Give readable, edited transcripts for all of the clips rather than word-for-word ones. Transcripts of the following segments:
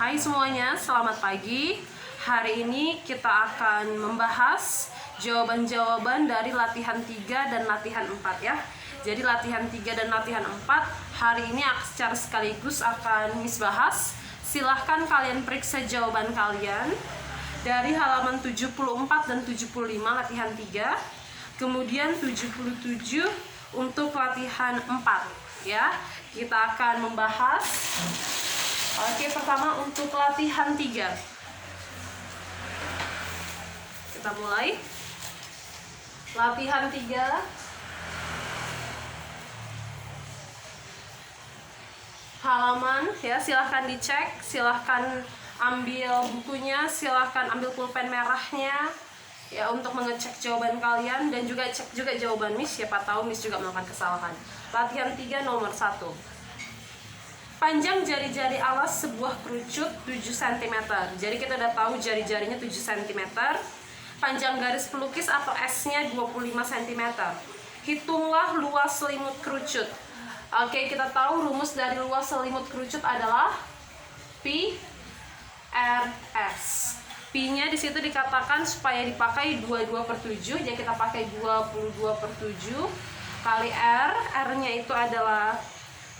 Hai semuanya, selamat pagi. Hari ini kita akan membahas jawaban-jawaban dari latihan 3 dan latihan 4 ya. Jadi latihan 3 dan latihan 4 hari ini secara sekaligus akan Miss bahas. Silahkan kalian periksa jawaban kalian dari halaman 74 dan 75 latihan 3, kemudian 77 untuk latihan 4 ya. Kita akan membahas. Oke, pertama untuk latihan 3. Kita mulai. Latihan 3. Halaman ya, silahkan dicek, silahkan ambil bukunya, silahkan ambil pulpen merahnya ya untuk mengecek jawaban kalian dan juga cek juga jawaban Miss, siapa tahu Miss juga melakukan kesalahan. Latihan 3 nomor 1. Panjang jari-jari alas sebuah kerucut 7 cm. Jadi kita udah tahu jari-jarinya 7 cm. Panjang garis pelukis atau S-nya 25 cm. Hitunglah luas selimut kerucut. Oke, kita tahu rumus dari luas selimut kerucut adalah Pi RS. Pi-nya di situ dikatakan supaya dipakai 22/7, jadi kita pakai 22/7 kali R. R-nya itu adalah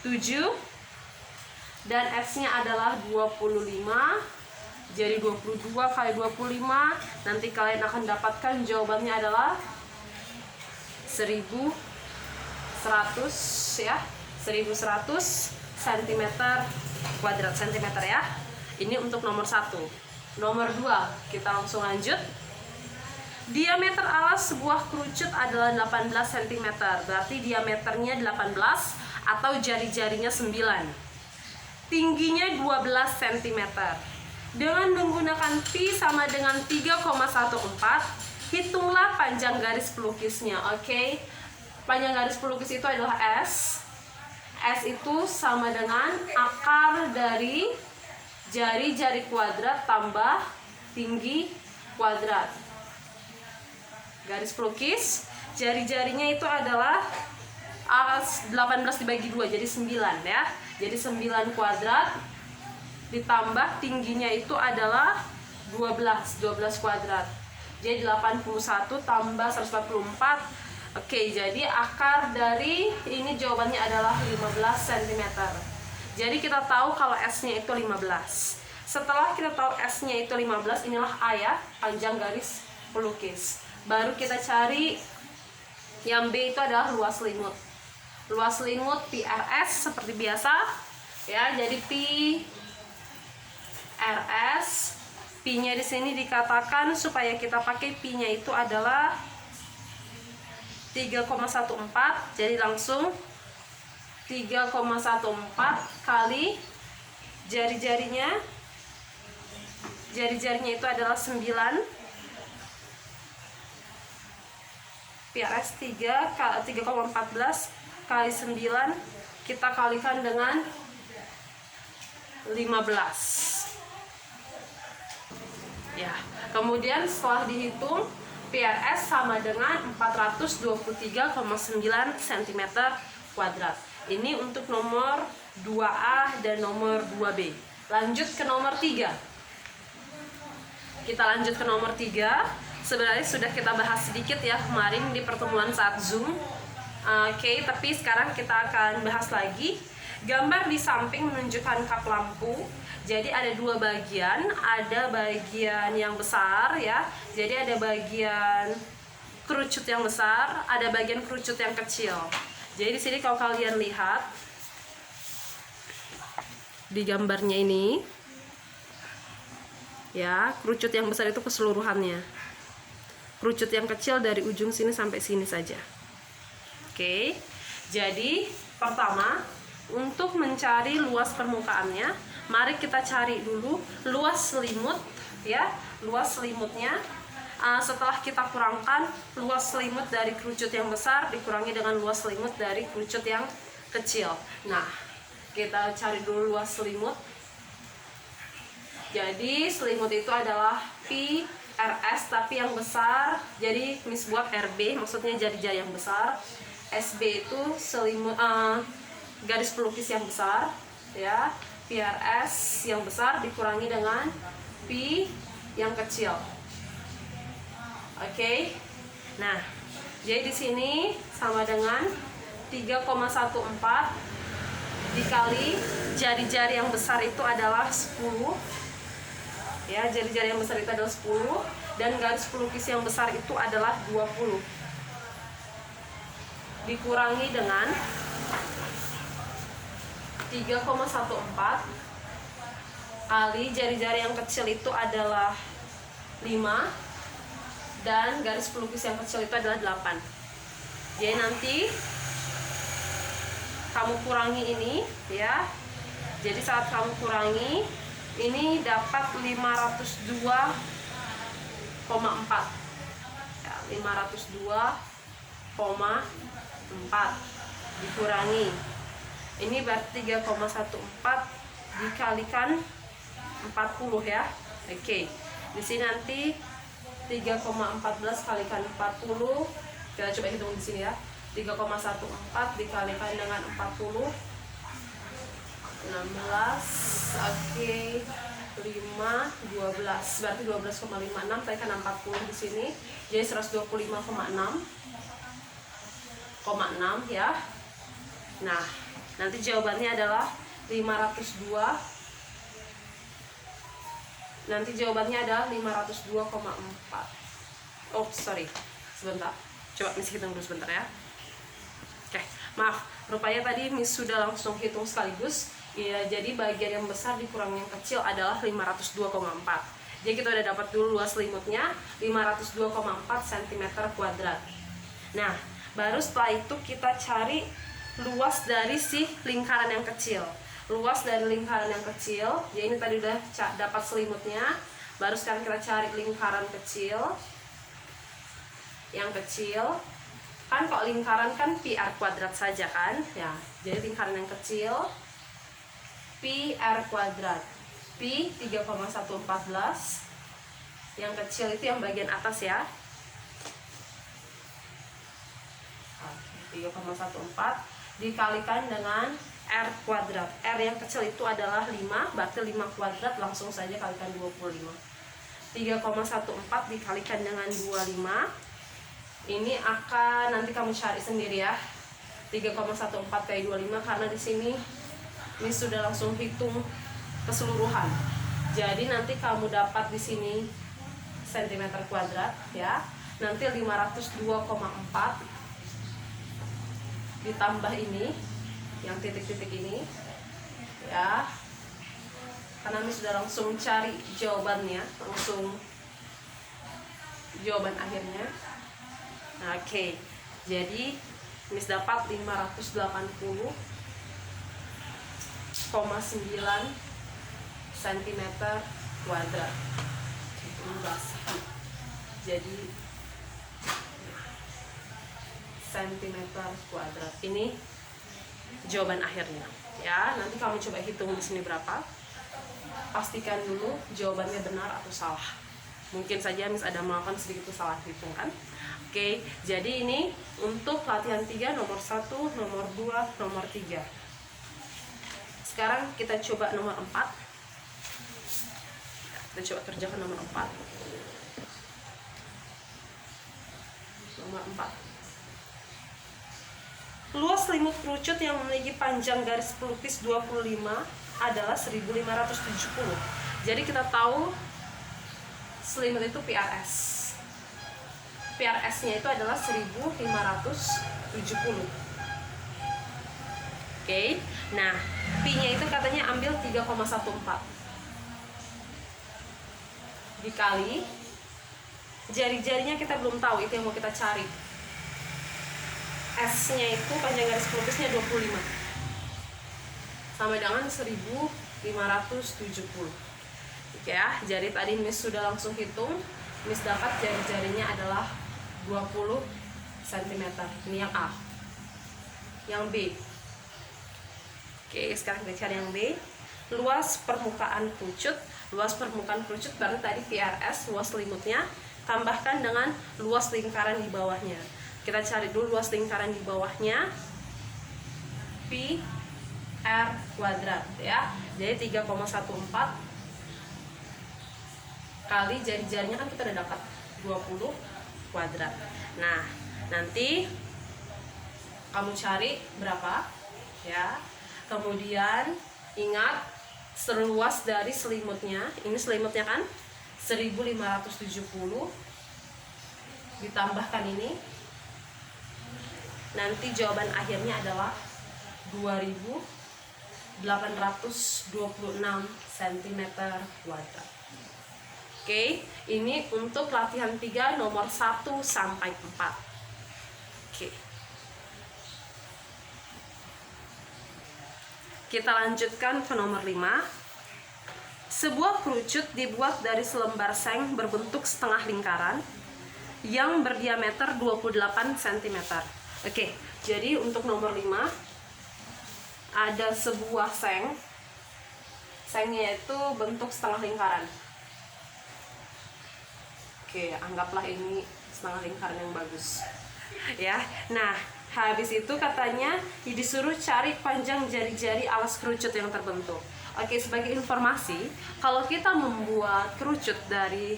7. Dan S-nya adalah 25. Jadi 22 kali 25. Nanti kalian akan dapatkan jawabannya adalah 1100 ya. 1100 cm kuadrat centimeter ya. Ini untuk nomor 1. Nomor 2, kita langsung lanjut. Diameter alas sebuah kerucut adalah 18 cm. Berarti diameternya 18 atau jari-jarinya 9. Tingginya 12 cm. Dengan menggunakan pi sama dengan 3,14, hitunglah panjang garis pelukisnya. Oke. Panjang garis pelukis itu adalah S. S itu sama dengan akar dari jari-jari kuadrat tambah tinggi kuadrat. Garis pelukis, jari-jarinya itu adalah 18 dibagi 2, jadi 9 ya. Jadi 9 kuadrat ditambah tingginya itu adalah 12 kuadrat. Jadi 81 tambah 144. Oke, jadi akar dari ini jawabannya adalah 15 cm. Jadi kita tahu kalau S-nya itu 15. Setelah kita tahu S-nya itu 15, inilah A ya, panjang garis pelukis. Baru kita cari yang B itu adalah luas selimut. Luas selimut Pi RS seperti biasa ya. Jadi Pi RS, Pi-nya di sini dikatakan supaya kita pakai Pi-nya itu adalah 3,14. Jadi langsung 3,14 kali jari-jarinya. Jari-jarinya itu adalah 9. Pi RS 3,14 kali 9 kita kalikan dengan 15 ya. Kemudian setelah dihitung, PRS sama dengan 423,9 cm kuadrat. Ini untuk nomor 2A dan nomor 2B. Lanjut ke nomor 3. Kita lanjut ke nomor 3. Sebenarnya sudah kita bahas sedikit ya kemarin di pertemuan saat Zoom. Oke, tapi sekarang kita akan bahas lagi. Gambar di samping menunjukkan kap lampu. Jadi ada dua bagian, ada bagian yang besar ya. Jadi ada bagian kerucut yang besar, ada bagian kerucut yang kecil. Jadi di sini kalau kalian lihat di gambarnya ini ya, kerucut yang besar itu keseluruhannya. Kerucut yang kecil dari ujung sini sampai sini saja. Oke, jadi pertama untuk mencari luas permukaannya, mari kita cari dulu luas selimut ya, luas selimutnya. Setelah kita kurangkan luas selimut dari kerucut yang besar dikurangi dengan luas selimut dari kerucut yang kecil. Nah, kita cari dulu luas selimut. Jadi selimut itu adalah Pi RS tapi yang besar. Jadi Miss buat RB, maksudnya jari-jari yang besar. SB itu selimut garis pelukis yang besar ya. PRS yang besar dikurangi dengan P yang kecil. Oke. Nah, jadi di sini sama dengan 3,14 dikali jari-jari yang besar itu adalah 10. Ya, jari-jari yang besar itu adalah 10 dan garis pelukis yang besar itu adalah 20. Dikurangi dengan 3,14 kali jari-jari yang kecil itu adalah 5 dan garis pelukis yang kecil itu adalah 8. Jadi nanti kamu kurangi ini ya. Jadi saat kamu kurangi ini dapat 502,4 ya, 502,4 dikurangi ini berarti 3,14 dikalikan 40 ya. Oke. Di sini nanti 3,14 kalikan 40. Kita coba hitung di sini ya. 3,14 dikalikan dengan 40 16. Oke. 5 12 berarti 12,56 kalikan 40 di sini jadi 125,6 ya. Nah, nanti jawabannya adalah 502. Nanti jawabannya adalah 502,4. Oh, sorry. Sebentar. Coba Miss hitung dulu sebentar ya. Oke, maaf. Rupanya tadi Miss sudah langsung hitung sekaligus. Ya, jadi bagian yang besar dikurang yang kecil adalah 502,4. Jadi kita udah dapat dulu luas selimutnya 502,4 cm kuadrat. Nah, baru setelah itu kita cari luas dari si lingkaran yang kecil. Luas dari lingkaran yang kecil, ya ini tadi udah dapat selimutnya. Baru sekarang kita cari lingkaran kecil. Yang kecil kan kok lingkaran kan PR kuadrat saja kan ya. Jadi lingkaran yang kecil PR kuadrat. P 3,114. Yang kecil itu yang bagian atas ya. 3,14 dikalikan dengan R kuadrat. R yang kecil itu adalah 5, berarti 5 kuadrat langsung saja kalikan 25. 3,14 dikalikan dengan 25. Ini akan nanti kamu cari sendiri ya. 3,14 kali 25 karena di sini ini sudah langsung hitung keseluruhan. Jadi nanti kamu dapat di sini cm kuadrat ya. Nanti 502,4 ditambah ini yang titik-titik ini ya. Karena ini sudah langsung cari jawabannya, langsung jawaban akhirnya. Nah, oke. Jadi Miss dapat 580,9 cm kuadrat. Jadi cm kuadrat ini jawaban akhirnya ya. Nanti kamu coba hitung di sini berapa, pastikan dulu jawabannya benar atau salah. Mungkin saja Miss ada melakukan sedikit salah hitung kan. Oke, jadi ini untuk latihan 3 nomor 1, nomor 2, nomor 3. Sekarang kita coba nomor 4. Kita coba kerjakan nomor 4. Nomor 4. Luas selimut kerucut yang memiliki panjang garis pelukis 25 adalah 1570. Jadi kita tahu selimut itu PRS. PRS-nya itu adalah 1570. Oke. Nah, P-nya itu katanya ambil 3,14 dikali jari-jarinya kita belum tahu, itu yang mau kita cari. S-nya itu panjang garis pelukisnya 25 sama dengan 1570. Oke ya, jadi tadi Miss sudah langsung hitung. Miss dapat jari-jarinya adalah 20 cm. Ini yang A. Yang B. Oke, sekarang kita cari yang B. Luas permukaan kerucut. Luas permukaan kerucut berarti tadi PRS, luas selimutnya, tambahkan dengan luas lingkaran di bawahnya. Kita cari dulu luas lingkaran di bawahnya. P R kuadrat ya. Jadi 3,14 kali jari-jarinya kan kita udah dapat 20 kuadrat. Nah, nanti kamu cari berapa ya. Kemudian ingat seluas dari selimutnya. Ini selimutnya kan 1570 ditambahkan ini. Nanti jawaban akhirnya adalah 2826 cm kuadrat. Oke, ini untuk latihan 3 nomor 1 sampai 4. Oke. Kita lanjutkan ke nomor 5. Sebuah kerucut dibuat dari selembar seng berbentuk setengah lingkaran yang berdiameter 28 cm. Oke, jadi untuk nomor 5 ada sebuah seng. Sengnya itu bentuk setengah lingkaran. Oke, anggaplah ini setengah lingkaran yang bagus. Ya. Nah, habis itu katanya disuruh cari panjang jari-jari alas kerucut yang terbentuk. Oke, sebagai informasi, kalau kita membuat kerucut dari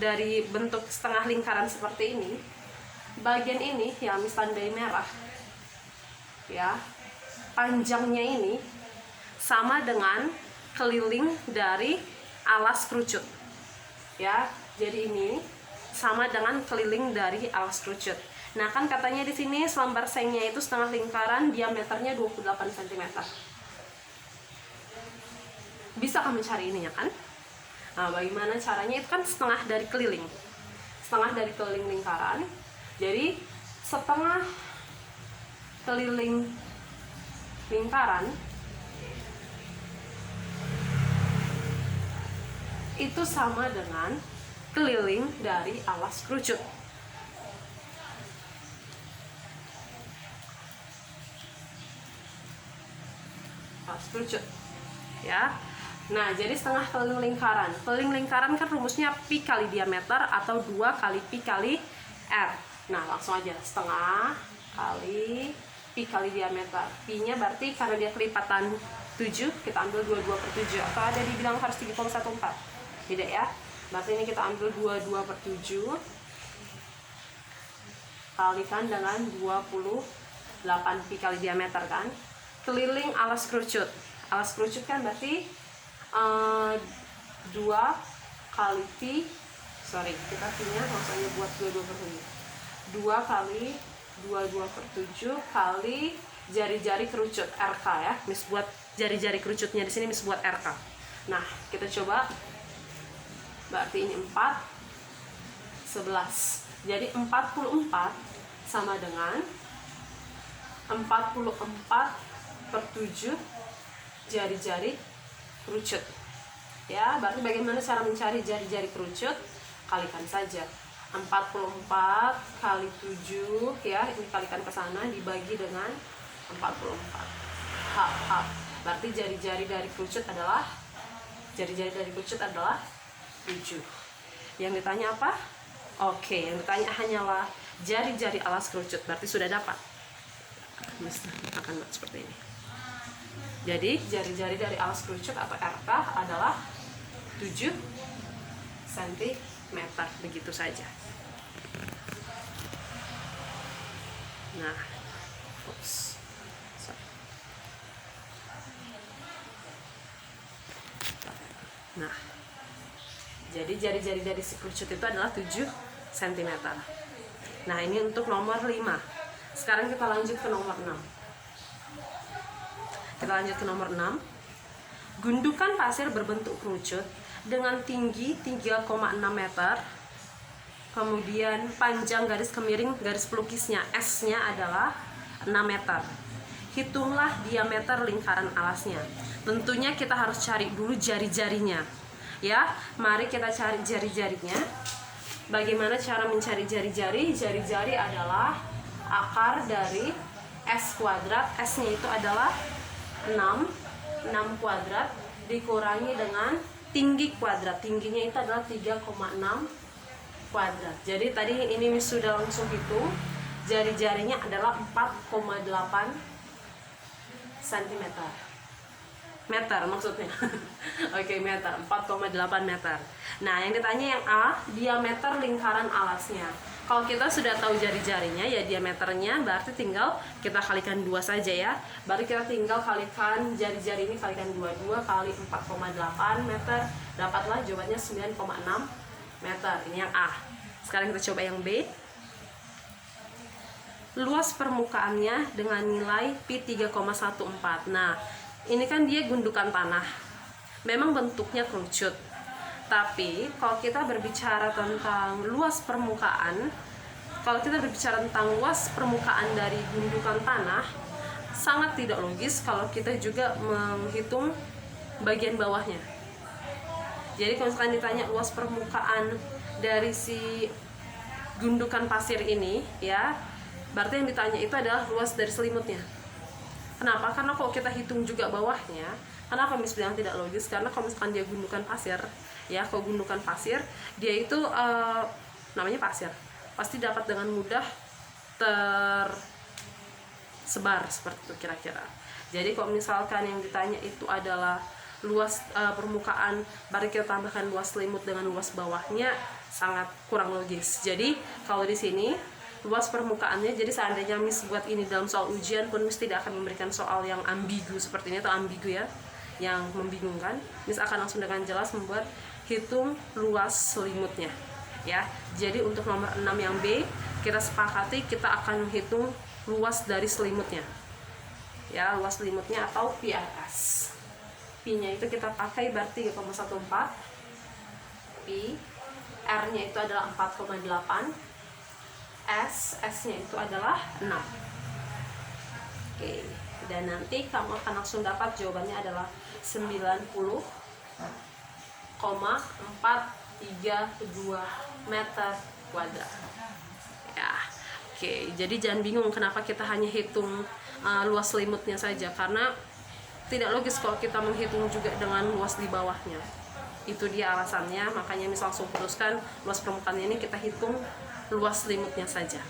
dari bentuk setengah lingkaran seperti ini, bagian ini yang ditandai merah ya, panjangnya ini sama dengan keliling dari alas kerucut ya. Jadi ini sama dengan keliling dari alas kerucut. Nah, kan katanya di sini selembar sengnya itu setengah lingkaran, diameternya 28 cm. Bisa kamu cari ininya kan? Nah, bagaimana caranya? Itu kan setengah dari keliling lingkaran. Jadi setengah keliling lingkaran itu sama dengan keliling dari alas kerucut. Alas kerucut ya. Nah, jadi setengah keliling lingkaran. Keliling lingkaran kan rumusnya pi kali diameter atau 2 kali pi kali R. Nah, langsung aja setengah kali pi kali diameter. Pi-nya berarti karena dia kelipatan 7, kita ambil 22/7. Atau ada dibilang harus 3,14. Tidak ya. Berarti ini kita ambil 22/7 kalikan dengan 28 pi kali diameter kan. Keliling alas kerucut. Alas kerucut kan berarti 2 kali pi, kita pi-nya maksudnya buat 22/7. 2 kali 22/7 kali jari-jari kerucut RK ya. Mis buat jari-jari kerucutnya di sini mis buat RK. Nah, kita coba. Berarti ini 4 11. Jadi 44 sama dengan 44/7 jari-jari kerucut. Ya, berarti bagaimana cara mencari jari-jari kerucut? Kalikan saja. 44 kali 7 ya, ini kalikan ke sana dibagi dengan 44. Berarti jari-jari dari kerucut adalah 7. Yang ditanya apa? Oke, yang ditanya hanyalah jari-jari alas kerucut. Berarti sudah dapat. Akan seperti ini. Jadi jari-jari dari alas kerucut atau RK adalah 7 cm. Begitu saja. Nah, jadi jari-jari dari si kerucut itu adalah 7 cm. Nah, ini untuk nomor 5. Sekarang kita lanjut ke nomor 6. Gundukan pasir berbentuk kerucut dengan tinggi 3,6 meter. Kemudian panjang garis kemiring garis pelukisnya S-nya adalah 6 meter. Hitunglah diameter lingkaran alasnya. Tentunya kita harus cari dulu jari-jarinya. Ya, mari kita cari jari-jarinya. Bagaimana cara mencari jari-jari? Jari-jari adalah akar dari S kuadrat. S-nya itu adalah 6 kuadrat dikurangi dengan tinggi kuadrat. Tingginya itu adalah 3,6 kuadrat. Jadi tadi ini sudah langsung hitung. jari-jarinya adalah 4,8 cm. Meter maksudnya. Oke, meter, 4,8 meter. Nah, yang ditanya yang A, diameter lingkaran alasnya. Kalau kita sudah tahu jari-jarinya, ya diameternya, berarti tinggal kita kalikan 2 saja ya. Baru kita tinggal kalikan jari-jari ini, kalikan 2 kali 4,8 meter. Dapatlah jawabannya 9,6 meter. Ini yang A. Sekarang kita coba yang B. Luas permukaannya dengan nilai Pi 3,14. Nah, ini kan dia gundukan tanah. Memang bentuknya kerucut. Tapi kalau kita berbicara tentang luas permukaan, kalau kita berbicara tentang luas permukaan dari gundukan tanah, sangat tidak logis kalau kita juga menghitung bagian bawahnya. Jadi kalau misalkan ditanya luas permukaan dari si gundukan pasir ini, ya, berarti yang ditanya itu adalah luas dari selimutnya. Kenapa? Karena kalau kita hitung juga bawahnya, kenapa Miss bilang tidak logis? Karena kalau misalkan dia gundukan pasir, ya, kalau gundukan pasir, dia itu namanya pasir, pasti dapat dengan mudah tersebar seperti itu kira-kira. Jadi kalau misalkan yang ditanya itu adalah luas permukaan, baru kita tambahkan luas selimut dengan luas bawahnya, sangat kurang logis. Jadi kalau di sini luas permukaannya, jadi seandainya Miss buat ini dalam soal ujian pun Miss tidak akan memberikan soal yang ambigu seperti ini atau ambigu ya, yang membingungkan. Miss akan langsung dengan jelas membuat hitung luas selimutnya ya. Jadi untuk nomor 6 yang B, kita sepakati kita akan menghitung luas dari selimutnya ya, luas selimutnya atau PRS. Pi-nya itu kita pakai berarti 3,14, Pi, R-nya itu adalah 4,8, S-nya itu adalah 6. Oke, dan nanti kamu akan langsung dapat jawabannya adalah 90,432 meter kuadrat. Ya, oke. Jadi jangan bingung kenapa kita hanya hitung luas selimutnya saja, karena tidak logis kalau kita menghitung juga dengan luas di bawahnya. Itu dia alasannya, makanya misal langsung putuskan luas permukaannya ini kita hitung luas selimutnya saja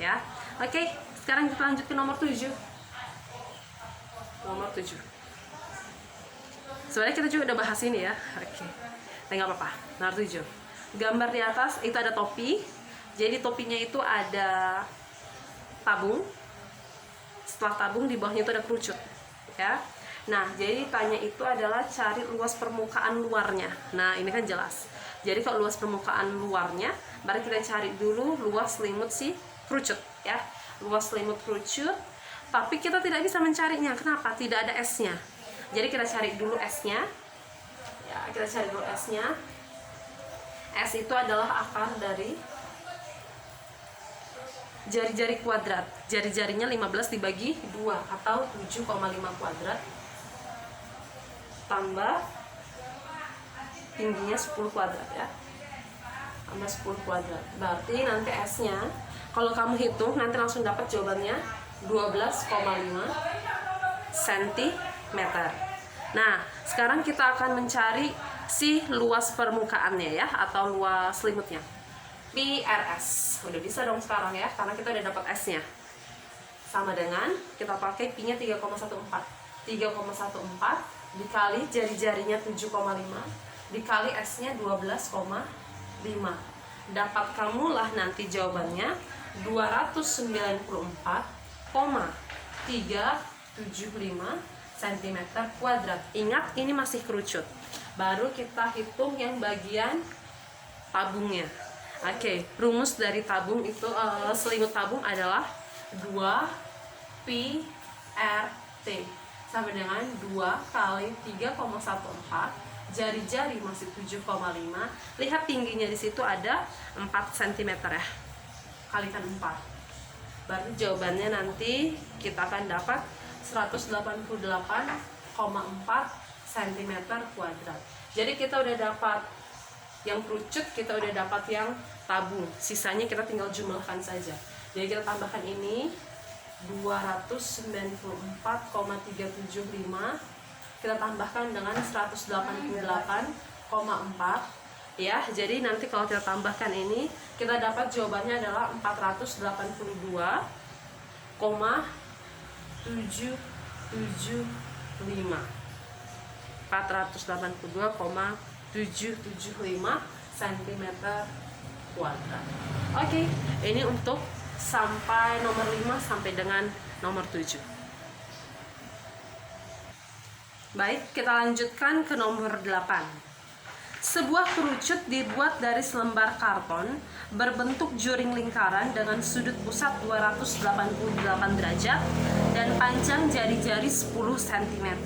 ya. Oke, sekarang kita lanjut ke nomor 7. Nomor 7 sebenarnya kita juga udah bahas ini ya. Oke, tapi nggak apa-apa. Nomor 7, gambar di atas itu ada topi. Jadi topinya itu ada tabung, setelah tabung di bawahnya itu ada kerucut ya. Nah, jadi tanya itu adalah cari luas permukaan luarnya. Nah, ini kan jelas. Jadi kalau luas permukaan luarnya, baru kita cari dulu luas selimut si kerucut ya. Luas selimut kerucut, tapi kita tidak bisa mencarinya. Kenapa? Tidak ada S-nya. Jadi kita cari dulu S-nya. Ya, kita cari dulu S-nya. S itu adalah akar dari jari-jari kuadrat. Jari-jarinya 15 dibagi 2 atau 7,5 kuadrat. Tambah tingginya 10 kuadrat ya, tambah 10 kuadrat. Berarti nanti S-nya kalau kamu hitung nanti langsung dapat jawabannya 12,5 cm. Nah, sekarang kita akan mencari si luas permukaannya ya, atau luas selimutnya. PRS. Udah bisa dong sekarang ya, karena kita udah dapat S-nya. Sama dengan kita pakai Pi-nya 3,14. 3,14 dikali jari-jarinya 7,5 dikali S-nya 12,5. Dapat kamulah nanti jawabannya 294,375 cm kuadrat. Ingat, ini masih kerucut. Baru kita hitung yang bagian tabungnya. Oke, rumus dari tabung itu selimut tabung adalah 2 Pi RT sama dengan 2 kali 3,14, jari-jari masih 7,5. Lihat tingginya di situ ada 4 cm ya, kalikan 4. Berarti jawabannya nanti kita akan dapat 188,4 cm kuadrat. Jadi kita udah dapat yang kerucut, kita udah dapat yang tabung, sisanya kita tinggal jumlahkan saja. Jadi kita tambahkan ini 294,375, kita tambahkan dengan 188,4, Ya, jadi nanti kalau kita tambahkan ini, kita dapat jawabannya adalah 482,775. 482,775 cm kuadrat. Oke, ini untuk sampai nomor 5 sampai dengan nomor 7. Baik, kita lanjutkan ke nomor 8. Sebuah kerucut dibuat dari selembar karton berbentuk juring lingkaran dengan sudut pusat 288 derajat dan panjang jari-jari 10 cm.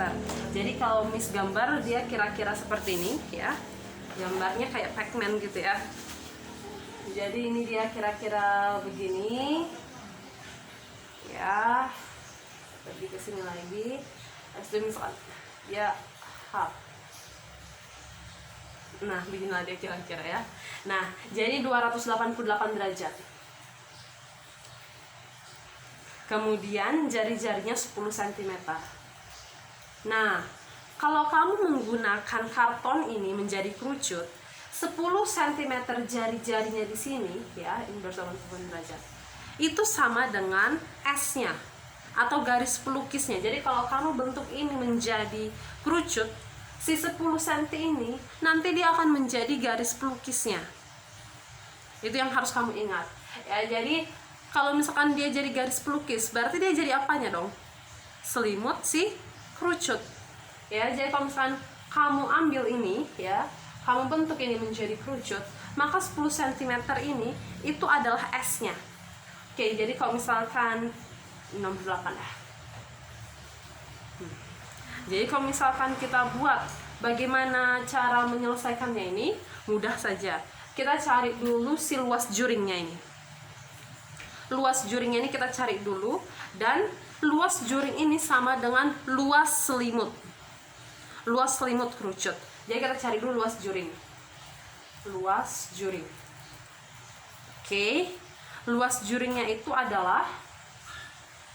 Jadi kalau Miss gambar dia kira-kira seperti ini ya. Gambarnya kayak Pac-Man gitu ya. Jadi ini dia kira-kira begini. Ya. Lebih ke sini lagi. Misalkan ya nah, beginilah dia kira-kira ya. Nah, jadi 288 derajat. Kemudian jari-jarinya 10 cm. Nah, kalau kamu menggunakan karton ini menjadi kerucut, 10 cm jari-jarinya di sini ya, ini 288 derajat. Itu sama dengan S-nya atau garis pelukisnya. Jadi kalau kamu bentuk ini menjadi kerucut, si 10 cm ini nanti dia akan menjadi garis pelukisnya. Itu yang harus kamu ingat. Ya, jadi kalau misalkan dia jadi garis pelukis, berarti dia jadi apanya dong? Selimut si kerucut. Ya, jadi kalau misalkan kamu ambil ini ya, kamu bentuk ini menjadi kerucut, maka 10 cm ini itu adalah S-nya. Oke, jadi kalau misalkan nomor 8 ya. Jadi kalau misalkan kita buat bagaimana cara menyelesaikannya ini, mudah saja. Kita cari dulu si luas juringnya ini. Luas juringnya ini kita cari dulu, dan luas juring ini sama dengan luas selimut. Luas selimut kerucut. Jadi kita cari dulu luas juring. Luas juring. Oke. Luas juringnya itu adalah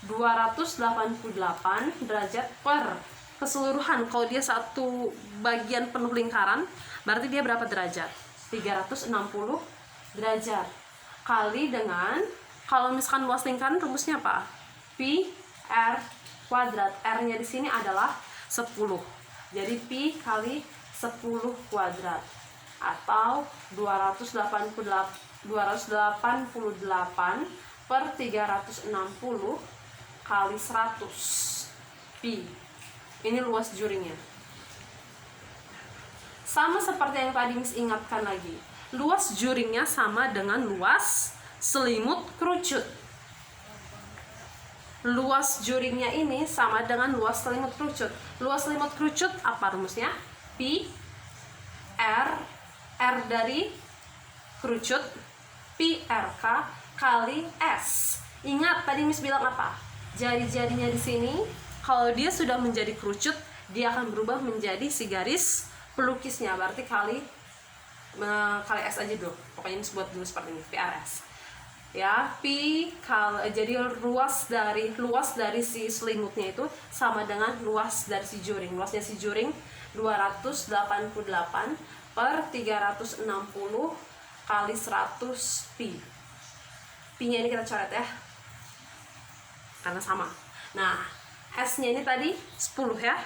288 derajat per keseluruhan. Kalau dia satu bagian penuh lingkaran, berarti dia berapa derajat? 360 derajat kali dengan, kalau misalkan luas lingkaran rumusnya apa? Pi R kuadrat. R-nya di sini adalah 10. Jadi pi kali 10 kuadrat atau 288 per 360 kali 100 pi. Ini luas juringnya. Sama seperti yang tadi Miss ingatkan lagi. Luas juringnya sama dengan luas selimut kerucut. Luas juringnya ini sama dengan luas selimut kerucut. Luas selimut kerucut apa rumusnya? Pi R dari kerucut, pi RK kali S. Ingat tadi Miss bilang apa? Jari-jarinya di sini kalau dia sudah menjadi kerucut, dia akan berubah menjadi si garis pelukisnya. Berarti kali S aja dulu. Pokoknya Miss buat dulu seperti ini, PRS. Ya, pi jadi luas dari si selimutnya itu sama dengan luas dari si juring. Luasnya si juring 288 per 360 kali 100 pi. Pi-nya ini kita coret ya, karena sama. Nah, S-nya ini tadi 10 ya.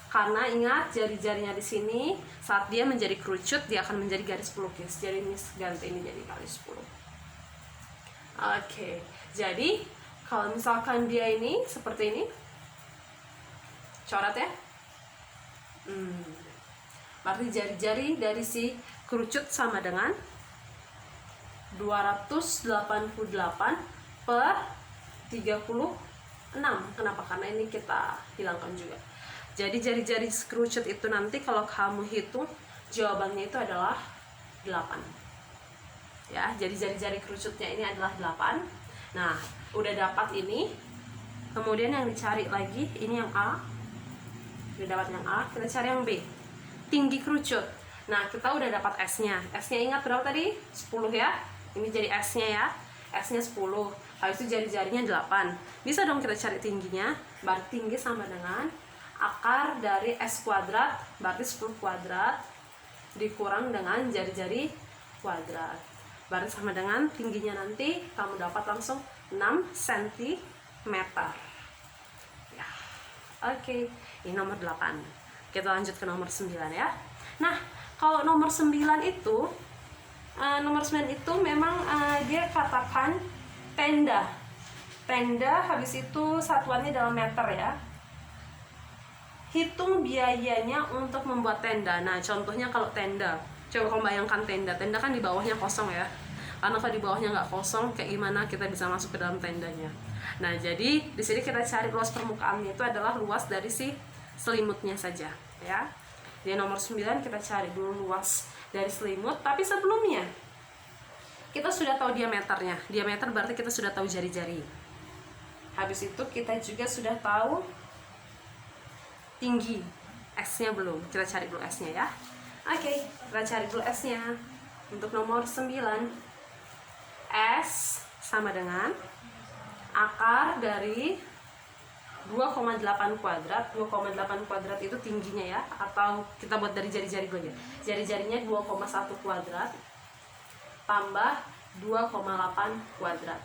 Karena ingat jari-jarinya di sini saat dia menjadi kerucut dia akan menjadi garis pelukis. Jadi ini ganti ini jadi kali 10. Oke. Jadi kalau misalkan dia ini seperti ini, coret ya. Berarti jari-jari dari si kerucut sama dengan 288 per 36. Kenapa? Karena ini kita hilangkan juga. Jadi jari-jari kerucut itu nanti kalau kamu hitung jawabannya itu adalah 8. Ya, jadi jari-jari kerucutnya ini adalah 8. Nah, udah dapat ini. Kemudian yang dicari lagi ini yang A. Udah dapat yang A, kita cari yang B. Tinggi kerucut. Nah, kita udah dapat S-nya. S-nya ingat berapa tadi? 10 ya. Ini jadi S-nya ya. S-nya 10. Habis itu jari-jarinya 8. Bisa dong kita cari tingginya. Berarti tinggi sama dengan akar dari S kuadrat, berarti 10 kuadrat dikurang dengan jari-jari kuadrat. Berarti sama dengan tingginya nanti kamu dapat langsung 6 cm. Ya. Oke, ini nomor 8. Kita lanjut ke nomor 9 ya. Nah, kalau nomor 9 itu memang dia katakan tenda. Tenda, habis itu satuannya dalam meter ya. Hitung biayanya untuk membuat tenda. Nah, contohnya kalau tenda, coba kamu bayangkan tenda kan di bawahnya kosong ya. Karena kalau di bawahnya nggak kosong, kayak gimana kita bisa masuk ke dalam tendanya? Nah, jadi di sini kita cari luas permukaannya itu adalah luas dari si selimutnya saja, ya. Di nomor 9 kita cari dulu luas dari selimut, tapi sebelumnya kita sudah tahu diameternya. Diameter berarti kita sudah tahu jari-jari. Habis itu kita juga sudah tahu tinggi. S-nya belum, kita cari dulu S-nya ya. Oke, kita cari dulu S-nya. Untuk nomor 9, S sama dengan akar dari 2,8 kuadrat. 2,8 kuadrat itu tingginya ya, atau kita buat dari jari-jari gue aja. Jari-jarinya 2,1 kuadrat tambah 2,8 kuadrat.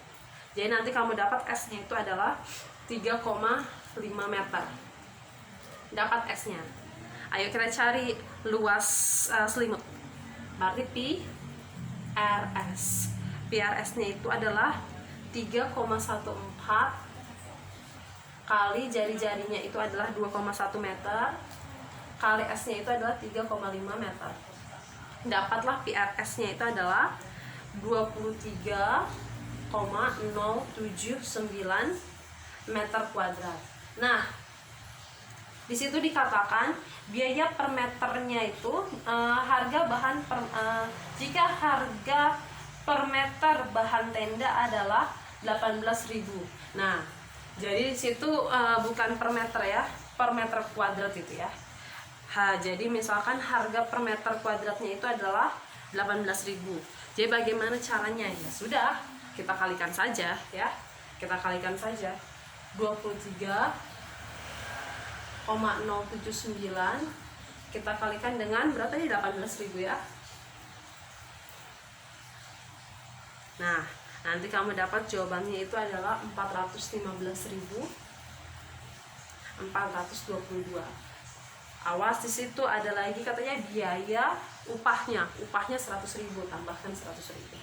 Jadi nanti kamu dapat S-nya itu adalah 3,5 meter. Dapat S-nya. Ayo kita cari luas selimut. Berarti PRS. PRS-nya itu adalah 3,14 kali jari-jarinya itu adalah 2,1 meter kali S-nya itu adalah 3,5 meter. Dapatlah PRS-nya itu adalah 23,079 meter kuadrat. Nah, di situ dikatakan biaya per meternya itu jika harga per meter bahan tenda adalah 18.000. Nah, jadi di situ bukan per meter ya, per meter kuadrat itu ya. Jadi misalkan harga per meter kuadratnya itu adalah 18.000. Jadi bagaimana caranya? Ya sudah, kita kalikan saja ya. Kita kalikan saja. 23,079 kita kalikan dengan berapa nih? 18.000 ya. Nah, nanti kamu dapat jawabannya itu adalah 415.422. Awas, di situ ada lagi katanya biaya upahnya 100.000, tambahkan 100.000.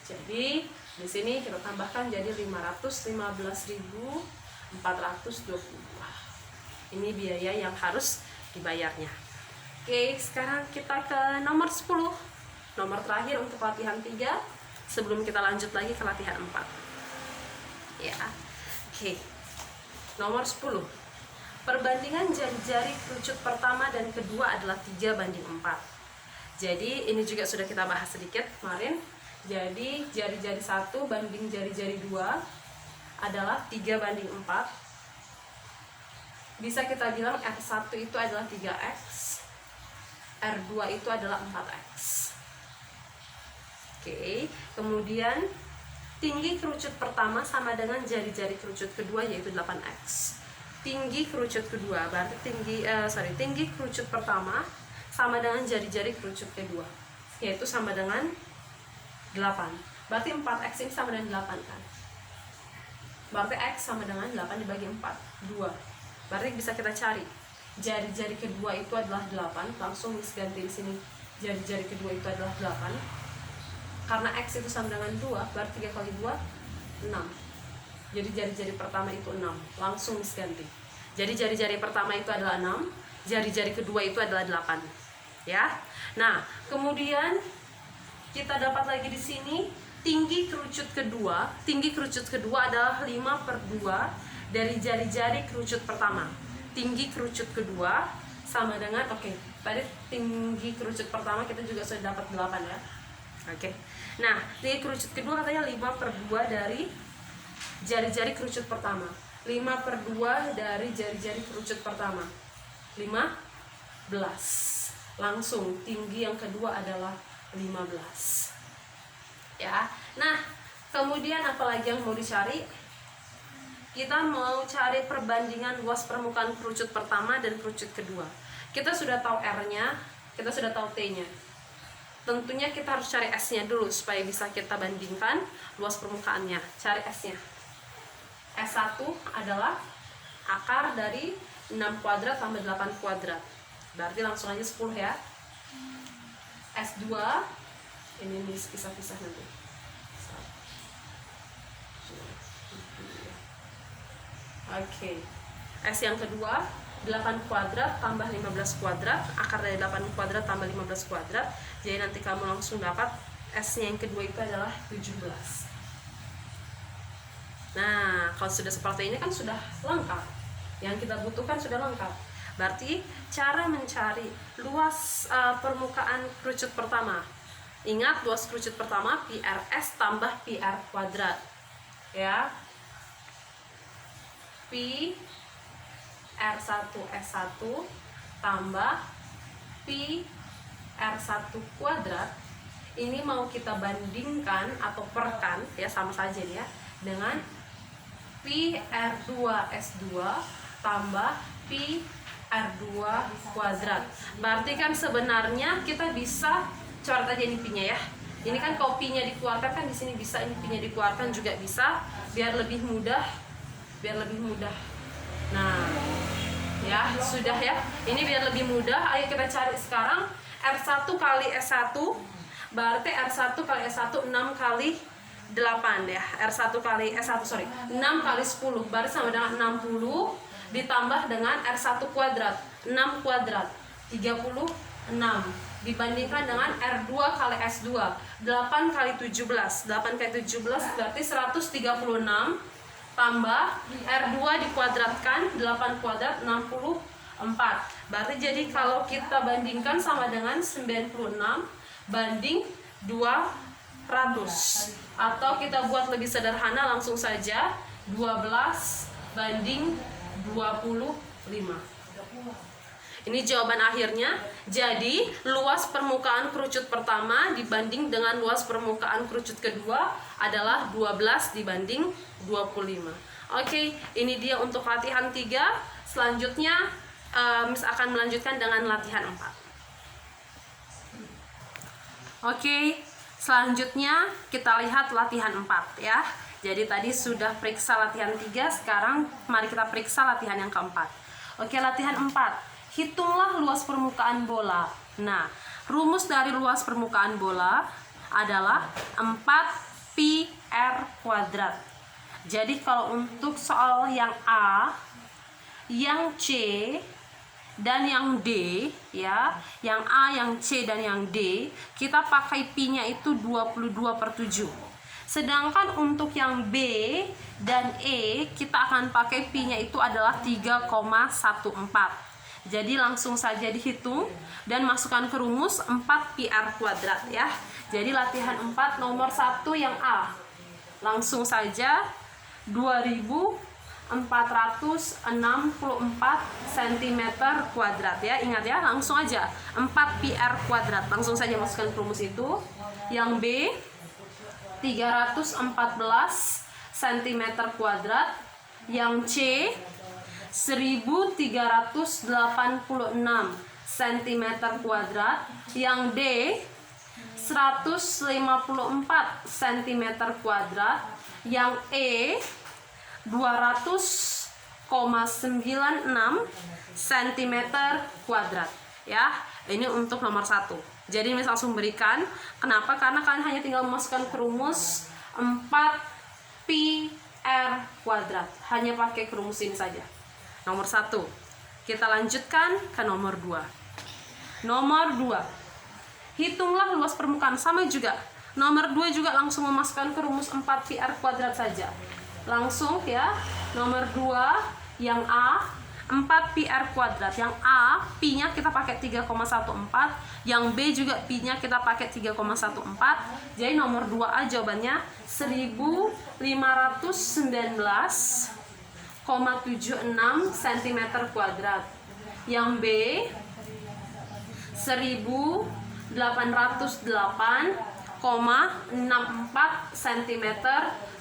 Jadi di sini kita tambahkan jadi 515.422. Ini biaya yang harus dibayarnya. Oke, sekarang kita ke nomor 10. Nomor terakhir untuk latihan 3 sebelum kita lanjut lagi ke latihan 4. Ya. Oke. Nomor 10. Perbandingan jari-jari kerucut pertama dan kedua adalah 3:4. Jadi ini juga sudah kita bahas sedikit kemarin. Jadi jari-jari 1 banding jari-jari 2 adalah 3:4. Bisa kita bilang R1 itu adalah 3X, R2 itu adalah 4X. Oke, kemudian tinggi kerucut pertama sama dengan jari-jari kerucut kedua yaitu 8X. Tinggi kerucut kedua berarti tinggi kerucut pertama sama dengan jari-jari kerucut kedua yaitu sama dengan 8. Berarti 4X ini sama dengan 8 kan? Berarti X sama dengan 8 dibagi 4, 2. Berarti bisa kita cari jari-jari kedua itu adalah 8. Langsung ganti di sini. Jari-jari kedua itu adalah 8. Karena X itu sama dengan 2, berarti 3 kali 2, 6. Jadi jari-jari pertama itu 6. Langsung ganti. Jadi jari-jari pertama itu adalah 6, jari-jari kedua itu adalah 8. Ya. Nah, kemudian kita dapat lagi di sini tinggi kerucut kedua. Tinggi kerucut kedua adalah 5/2 dari jari-jari kerucut pertama. Tinggi kerucut kedua sama dengan tadi tinggi kerucut pertama kita juga sudah dapat 8 ya. Nah, tinggi kerucut kedua katanya 5/2 dari jari-jari kerucut pertama. 5/2 dari jari-jari kerucut pertama 15. Langsung tinggi yang kedua adalah 15. Ya. Nah, kemudian apalagi yang mau dicari? kita mau cari perbandingan luas permukaan kerucut pertama dan kerucut kedua. Kita sudah tahu R-nya, kita sudah tahu T-nya. Tentunya kita harus cari S-nya dulu supaya bisa kita bandingkan luas permukaannya. Cari S-nya. S1 adalah akar dari 6 kuadrat tambah 8 kuadrat. Berarti langsung aja 10 ya. S2 ini pisah-pisah nanti. Oke. S yang kedua 8 kuadrat tambah 15 kuadrat, akar dari 8 kuadrat tambah 15 kuadrat. Jadi nanti kamu langsung dapat S-nya yang kedua itu adalah 17. Nah, kalau sudah seperti ini kan sudah lengkap. Yang kita butuhkan sudah lengkap. Berarti cara mencari luas permukaan kerucut pertama. Ingat, luas kerucut pertama PRS tambah PR kuadrat. Ya. P R1S1 tambah Pi R1 kuadrat. Ini mau kita bandingkan atau perkan ya, sama saja ya, dengan Pi R2S2 tambah Pi R2 kuadrat. Berarti kan sebenarnya kita bisa coret aja ini Pi-nya ya. Ini kan kalau Pi-nya dikeluarkan kan di sini bisa, ini Pi-nya dikeluarkan juga bisa, biar lebih mudah. Nah, ya sudah ya. Ini biar lebih mudah. Ayo kita cari sekarang R1 kali S1. Berarti R1 kali S1 6 kali 8 ya. R1 kali S1 sorry 6 kali 10 berarti sama dengan 60 ditambah dengan R1 kuadrat 6 kuadrat 36 dibandingkan dengan R2 kali S2 8 kali 17 berarti 136 tambah R2 dikuadratkan 8 kuadrat 64. Berarti jadi kalau kita bandingkan sama dengan 96 banding 200. Atau kita buat lebih sederhana langsung saja 12 banding 25. Ini jawaban akhirnya. Jadi luas permukaan kerucut pertama dibanding dengan luas permukaan kerucut kedua adalah 12 dibanding 25. Oke, ini dia untuk latihan 3. Selanjutnya Miss akan melanjutkan dengan latihan 4. Oke, selanjutnya kita lihat latihan 4 ya. Jadi tadi sudah periksa latihan 3, sekarang mari kita periksa latihan yang keempat. Oke, latihan 4. Hitunglah luas permukaan bola. Nah, rumus dari luas permukaan bola adalah 4pi R kuadrat. Jadi kalau untuk soal yang A, yang C, dan yang D ya, yang A, yang C, dan yang D, kita pakai pi-nya itu 22/7. Sedangkan untuk yang B dan E, kita akan pakai pi-nya itu adalah 3,14. Jadi langsung saja dihitung dan masukkan ke rumus 4pi/r kuadrat ya. Jadi latihan 4 nomor 1 yang A. Langsung saja 2464 cm kuadrat ya. Ingat ya, langsung aja 4pi/r kuadrat. Langsung saja masukkan ke rumus itu. Yang B 314 cm kuadrat. Yang C 1386 cm kuadrat. Yang D 154 cm kuadrat. Yang E 200,96 cm kuadrat ya. Ini untuk nomor 1. Jadi Miss langsung berikan. Kenapa? Karena kalian hanya tinggal memasukkan ke rumus 4pi/r kuadrat. Hanya pakai ke rumus ini saja. Nomor 1. Kita lanjutkan ke nomor 2. Nomor 2. Hitunglah luas permukaan. Sama juga. Nomor 2 juga langsung memasukkan ke rumus 4pi/r kuadrat saja. Langsung ya. Nomor 2 yang A 4pi/r kuadrat. Yang A pi-nya kita pakai 3,14. Yang B juga pi-nya kita pakai 3,14. Jadi nomor 2A jawabannya 1519,76 cm kuadrat. Yang B 1808,64 cm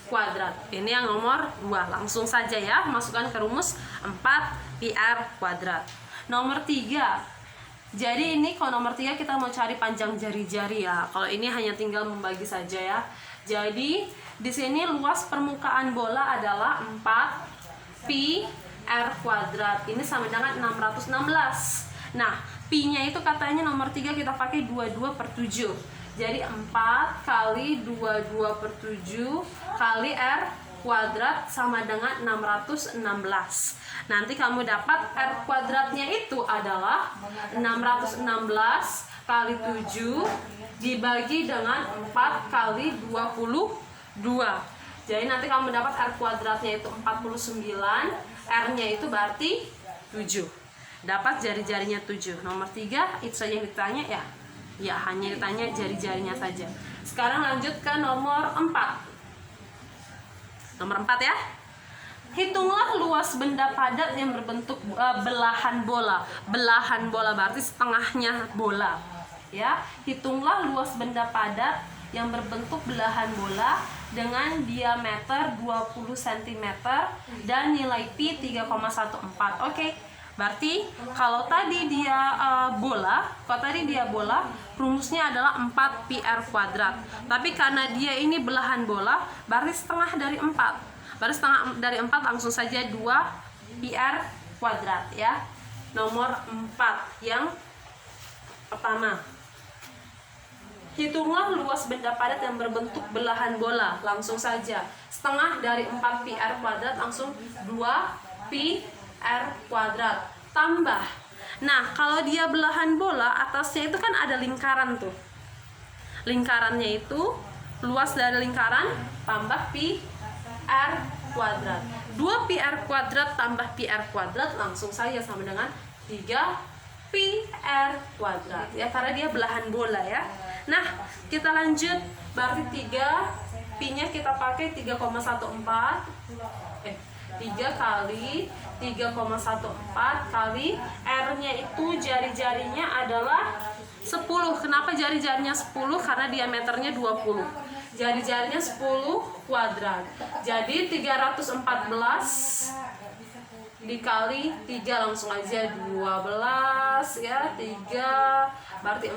kuadrat. Ini yang nomor 2. Langsung saja ya, masukkan ke rumus 4 pi r kuadrat. Nomor 3. Jadi ini kalau nomor 3 kita mau cari panjang jari-jari ya. Kalau ini hanya tinggal membagi saja ya. Jadi di sini luas permukaan bola adalah 4 pi r kuadrat. Ini sama dengan 616. Nah, pi-nya itu katanya nomor 3 kita pakai 22/7. Jadi 4 kali 22/7 kali r kuadrat sama dengan 616. Nanti kamu dapat r kuadratnya itu adalah 616 kali 7 dibagi dengan 4 kali 22. Jadi nanti kamu dapat r kuadratnya itu 49, r-nya itu berarti 7. Dapat jari-jarinya 7. Nomor 3 itu saja yang ditanya ya. Ya, hanya ditanya jari-jarinya saja. Sekarang lanjut ke nomor 4. Nomor 4 ya. Hitunglah luas benda padat yang berbentuk belahan bola. Belahan bola berarti setengahnya bola. Ya, hitunglah luas benda padat yang berbentuk belahan bola dengan diameter 20 cm dan nilai pi 3,14. Oke. Berarti kalau tadi dia bola, rumusnya adalah 4 pi r kuadrat. Tapi karena dia ini belahan bola, berarti setengah dari 4. Berarti setengah dari 4 langsung saja 2 pi r kuadrat ya. Nomor 4 yang pertama. Hitunglah luas benda padat yang berbentuk belahan bola. Langsung saja. Setengah dari 4 pi r kuadrat langsung 2 pi r kuadrat tambah. Nah, kalau dia belahan bola, atasnya itu kan ada lingkaran tuh. Lingkarannya itu luas dari lingkaran tambah pi r kuadrat. 2 pi r kuadrat tambah pi r kuadrat langsung saja sama dengan 3 pi r kuadrat. Ya, karena dia belahan bola ya. Nah, kita lanjut. Berarti 3 pi-nya kita pakai 3,14. 3 kali 3,14 kali R-nya itu jari-jarinya adalah 10. Kenapa jari-jarinya 10? Karena diameternya 20. Jari-jarinya 10 kuadrat. Jadi 314 dikali 3 langsung aja 12 ya. 3 berarti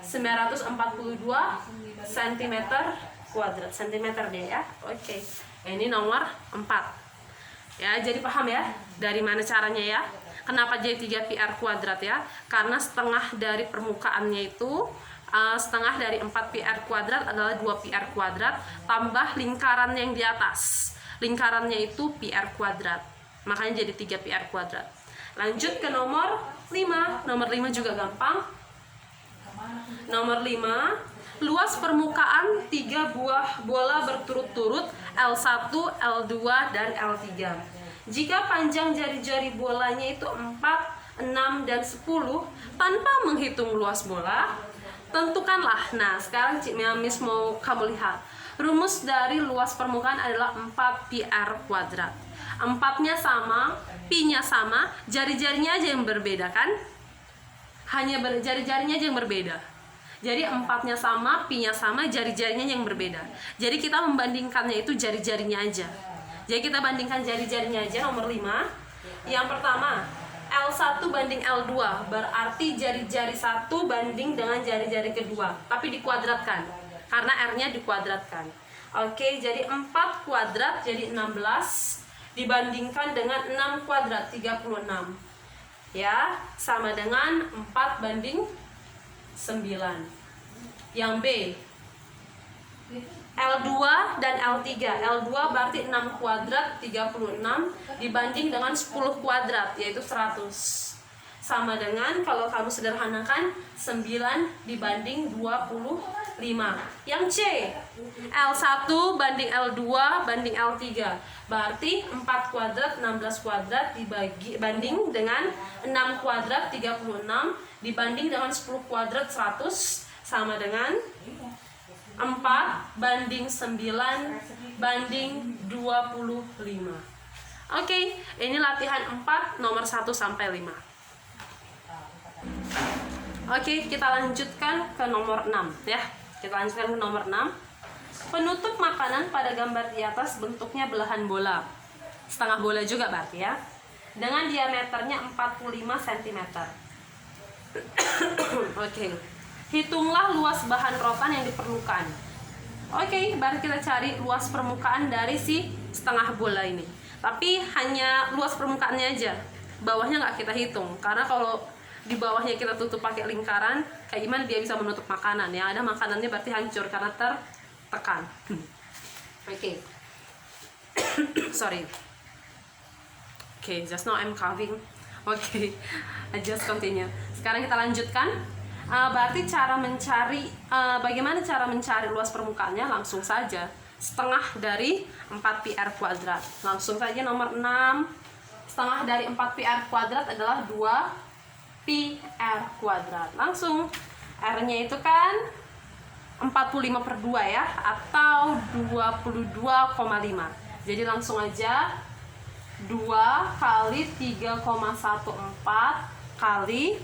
942 cm kuadrat. Centimeter dia ya. Oke. Ini nomor 4 ya, jadi paham ya dari mana caranya ya, kenapa jadi 3 pi r kuadrat ya, karena setengah dari permukaannya itu setengah dari 4 pi r kuadrat adalah 2 pi r kuadrat tambah lingkaran yang di atas, lingkarannya itu pi r kuadrat, makanya jadi 3 pi r kuadrat. Lanjut ke nomor 5. Nomor 5 juga gampang. Nomor 5, luas permukaan 3 buah bola berturut-turut L1, L2, dan L3. Jika panjang jari-jari bolanya itu 4, 6, dan 10 tanpa menghitung luas bola, tentukanlah. Nah, sekarang Cik Miamis mau kamu lihat. Rumus dari luas permukaan adalah 4 pi r kuadrat. 4-nya sama, pi-nya sama, jari-jarinya aja yang berbeda kan? Hanya jari-jarinya aja yang berbeda. Jadi 4-nya sama, pi-nya sama, jari-jarinya yang berbeda. Jadi kita membandingkannya itu jari-jarinya aja. Jadi kita bandingkan jari-jarinya aja nomor 5. Yang pertama, L1 banding L2. Berarti jari-jari 1 banding dengan jari-jari kedua. Tapi dikuadratkan. Karena R-nya dikuadratkan. Oke, jadi 4 kuadrat jadi 16. Dibandingkan dengan 6 kuadrat 36. Ya, sama dengan 4 banding 9. Yang B, L2 dan L3. L2 berarti 6 kuadrat 36 dibanding dengan 10 kuadrat yaitu 100. Sama dengan kalau kamu sederhanakan 9 dibanding 25. Yang C, L1 banding L2 banding L3. Berarti 4 kuadrat 16 kuadrat dibanding dengan 6 kuadrat 36 dibanding dengan 10 kuadrat 100 sama dengan 4 banding 9 banding 25. Oke, ini latihan 4 nomor 1 sampai 5. Oke, kita lanjutkan ke nomor 6 ya. Kita lanjutkan ke nomor 6. Penutup makanan pada gambar di atas bentuknya belahan bola. Setengah bola juga berarti ya. Dengan diameternya 45 cm. Oke. Hitunglah luas bahan rotan yang diperlukan. Oke, berarti kita cari luas permukaan dari si setengah bola ini. Tapi hanya luas permukaannya aja. Bawahnya nggak kita hitung. Karena kalau di bawahnya kita tutup pakai lingkaran, kayak gimana dia bisa menutup makanan? Yang ada makanannya berarti hancur karena tertekan. Oke. Sorry. Oke, just now I'm coughing. Oke, I just continue. Sekarang kita lanjutkan. Berarti cara mencari, bagaimana cara mencari luas permukaannya? Langsung saja, setengah dari 4πr kuadrat. Langsung saja nomor 6. Setengah dari 4πr kuadrat adalah 2πr kuadrat. Langsung, R-nya itu kan 45/2 ya, atau 22,5. Jadi langsung aja 2 kali 3,14 kali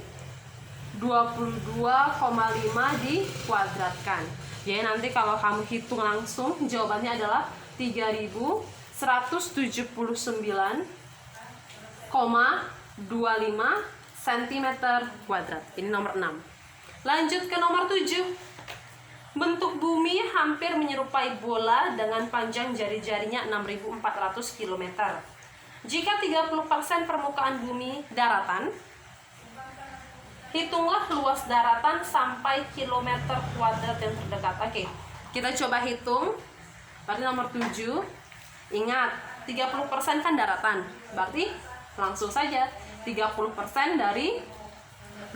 22,5 dikuadratkan. Jadi nanti kalau kamu hitung langsung, jawabannya adalah 3179,25 cm kuadrat. Ini nomor 6. Lanjut ke nomor 7. Bentuk bumi hampir menyerupai bola dengan panjang jari-jarinya 6.400 km. Jika 30% permukaan bumi daratan, hitunglah luas daratan sampai kilometer kuadrat yang terdekat. Oke, kita coba hitung. Berarti nomor 7. Ingat, 30% kan daratan. Berarti langsung saja 30% dari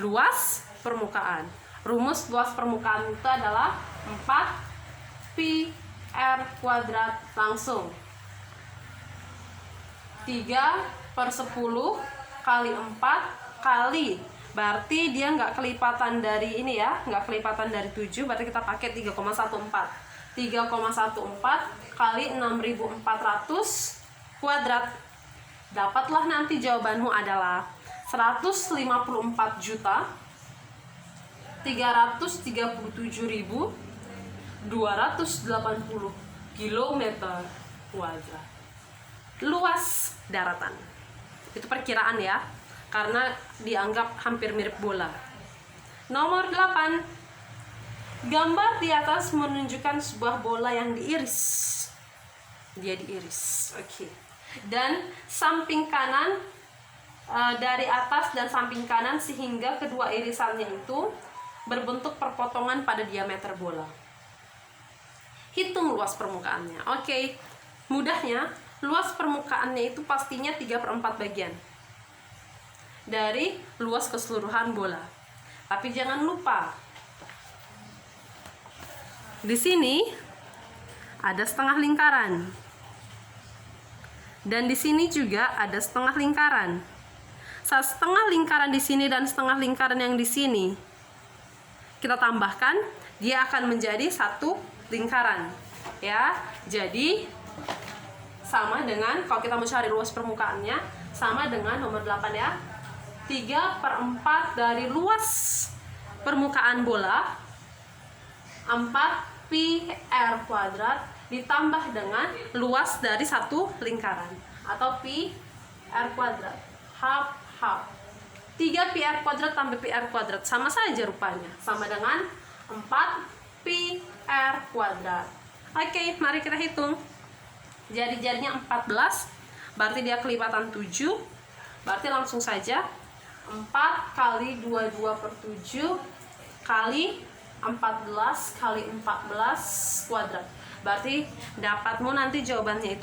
luas permukaan. Rumus luas permukaan itu adalah 4πr kuadrat. Langsung 3/10 kali 4 kali, berarti dia nggak kelipatan dari ini ya, nggak kelipatan dari 7, berarti kita pakai 3,14 kali 6.400 kuadrat. Dapatlah nanti jawabanmu adalah 154.337.280 km kuadrat. Luas daratan. Itu perkiraan ya, karena dianggap hampir mirip bola. Nomor 8. Gambar di atas menunjukkan sebuah bola yang diiris. Dia diiris. Oke. Dan samping kanan dari atas dan samping kanan, sehingga kedua irisannya itu berbentuk perpotongan pada diameter bola. Hitung luas permukaannya. Oke. Mudahnya, luas permukaannya itu pastinya 3/4 bagian dari luas keseluruhan bola. Tapi jangan lupa, di sini ada setengah lingkaran, dan di sini juga ada setengah lingkaran. Saat setengah lingkaran di sini dan setengah lingkaran yang di sini kita tambahkan, dia akan menjadi satu lingkaran. Ya, jadi sama dengan, kalau kita mau cari luas permukaannya, sama dengan nomor 8 ya. 3/4 dari luas permukaan bola, 4πr kuadrat, ditambah dengan luas dari satu lingkaran, atau πr kuadrat. Half. 3πr kuadrat tambah πr kuadrat, sama saja rupanya, sama dengan 4πr kuadrat. Oke, mari kita hitung. Jari-jarinya 14, berarti dia kelipatan 7. Berarti langsung saja 4 kali 22/7 kali 14 kali 14 kuadrat. Berarti dapatmu nanti jawabannya itu